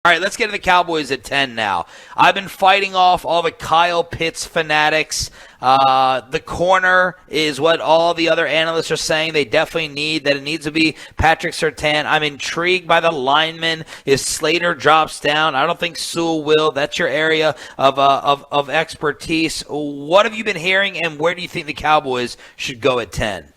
All right, let's get to the Cowboys at 10 now. I've been fighting off all the Kyle Pitts fanatics. The corner is what all the other analysts are saying they definitely need, that it needs to be Patrick Surtain. I'm intrigued by the lineman. If Slater drops down, I don't think Sewell will. That's your area of expertise. What have you been hearing, and where do you think the Cowboys should go at 10?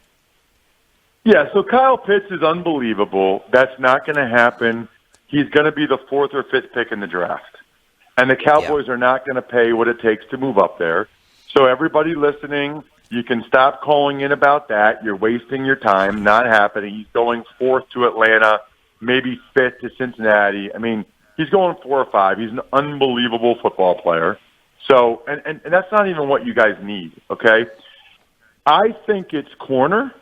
Yeah, so Kyle Pitts is unbelievable. That's not going to happen. He's going to be the 4th or 5th pick in the draft. And the Cowboys are not going to pay what it takes to move up there. So everybody listening, you can stop calling in about that. You're wasting your time. Not happening. He's going 4th to Atlanta, maybe 5th to Cincinnati. I mean, he's going 4 or 5. He's an unbelievable football player. So, and that's not even what you guys need, okay? I think it's corner.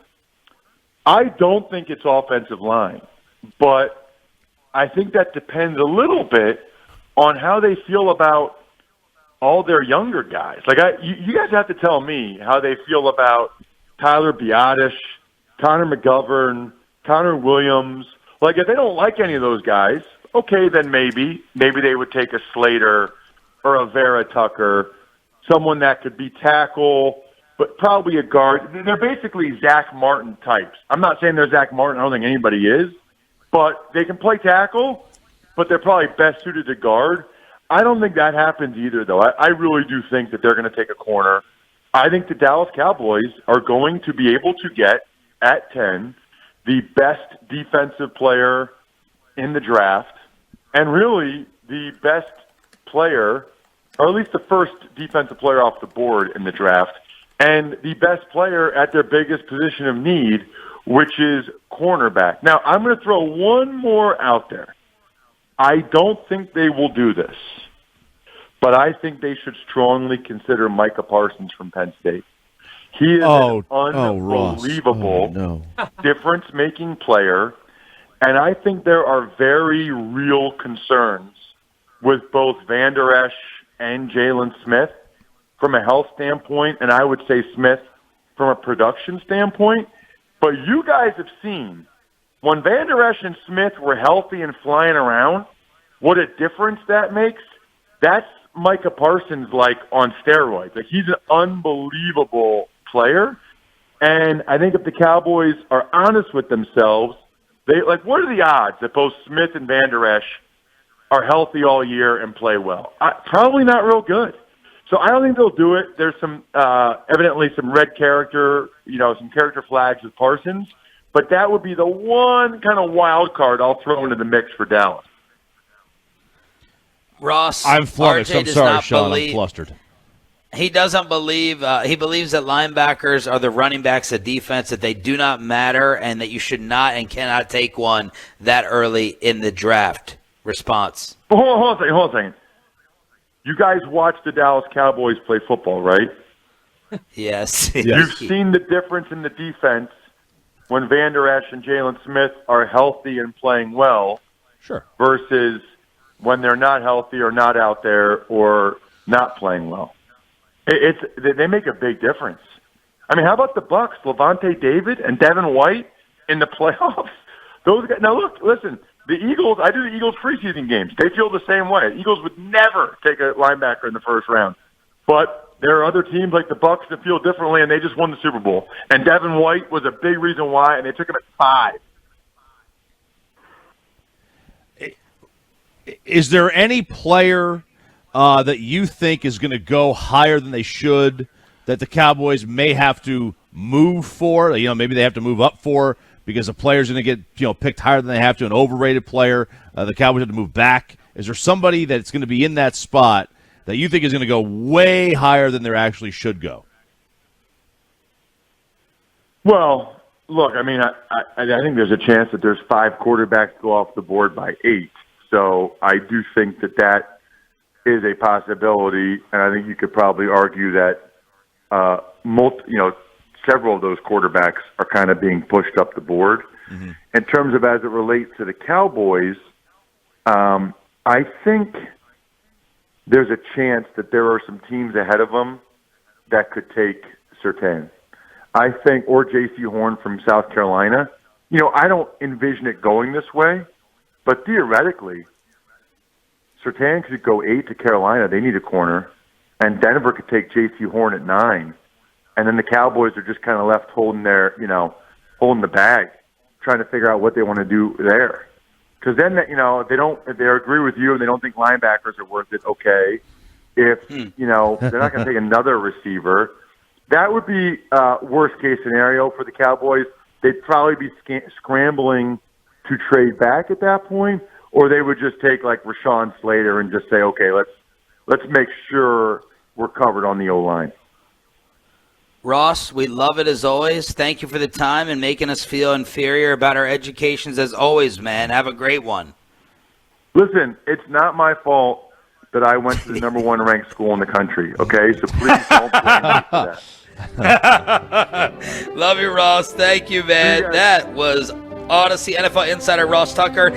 I don't think it's offensive line. But I think that depends a little bit on how they feel about all their younger guys. Like, you guys have to tell me how they feel about Tyler Biadasz, Connor McGovern, Connor Williams. Like, if they don't like any of those guys, okay, then maybe they would take a Slater or a Vera Tucker, someone that could be tackle, but probably a guard. They're basically Zach Martin types. I'm not saying they're Zach Martin. I don't think anybody is. But they can play tackle, but they're probably best suited to guard. I don't think that happens either, though. I really do think that they're going to take a corner. I think the Dallas Cowboys are going to be able to get, at 10, the best defensive player in the draft, and really the best player, or at least the first defensive player off the board in the draft, and the best player at their biggest position of need, which is cornerback. Now, I'm going to throw one more out there. I don't think they will do this, but I think they should strongly consider Micah Parsons from Penn State. He is an unbelievable difference-making player, and I think there are very real concerns with both Van Der Esch and Jaylon Smith from a health standpoint, and I would say Smith from a production standpoint. But you guys have seen, when Van Der Esch and Smith were healthy and flying around, what a difference that makes. That's Micah Parsons, like, on steroids. Like, he's an unbelievable player. And I think if the Cowboys are honest with themselves, what are the odds that both Smith and Van Der Esch are healthy all year and play well? Probably not real good. So I don't think they'll do it. There's some evidently some red character, some character flags with Parsons. But that would be the one kind of wild card I'll throw into the mix for Dallas. Ross, I'm flummoxed. RJ I'm does sorry, not Sean. believe, I'm flustered. He doesn't believe he believes that linebackers are the running backs of defense, that they do not matter, and that you should not and cannot take one that early in the draft. Response. Hold on a second. You guys watch the Dallas Cowboys play football, right? Yes. You've seen the difference in the defense when Van Der Esch and Jaylon Smith are healthy and playing well, sure, versus when they're not healthy or not out there or not playing well. They make a big difference. I mean, how about the Bucs, Levante David and Devin White in the playoffs? Those guys. Now listen. The Eagles, I do the Eagles preseason games. They feel the same way. Eagles would never take a linebacker in the first round. But there are other teams like the Bucs that feel differently, and they just won the Super Bowl. And Devin White was a big reason why, and they took him at 5. Is there any player that you think is going to go higher than they should, that the Cowboys may have to move for? Maybe they have to move up for, because a player's going to get picked higher than they have to, an overrated player. The Cowboys have to move back. Is there somebody that's going to be in that spot that you think is going to go way higher than they actually should go? Well, look, I mean, I think there's a chance that there's 5 quarterbacks go off the board by 8. So I do think that is a possibility, and I think you could probably argue that several of those quarterbacks are kind of being pushed up the board. Mm-hmm. In terms of as it relates to the Cowboys, I think there's a chance that there are some teams ahead of them that could take Surtain. I think, or J.C. Horn from South Carolina. I don't envision it going this way, but theoretically, Surtain could go 8 to Carolina. They need a corner. And Denver could take J.C. Horn at 9. And then the Cowboys are just kind of left holding holding the bag, trying to figure out what they want to do there. Because then, if they agree with you and they don't think linebackers are worth it, okay. If, they're not going to take another receiver, that would be worst-case scenario for the Cowboys. They'd probably be scrambling to trade back at that point, or they would just take, like, Rashawn Slater and just say, okay, let's make sure we're covered on the O-line. Ross, we love it as always. Thank you for the time and making us feel inferior about our educations as always, man. Have a great one. Listen, it's not my fault that I went to the number 1 ranked school in the country, okay? So please don't blame me for that. Love you, Ross. Thank you, man. That was Audacy NFL insider Ross Tucker.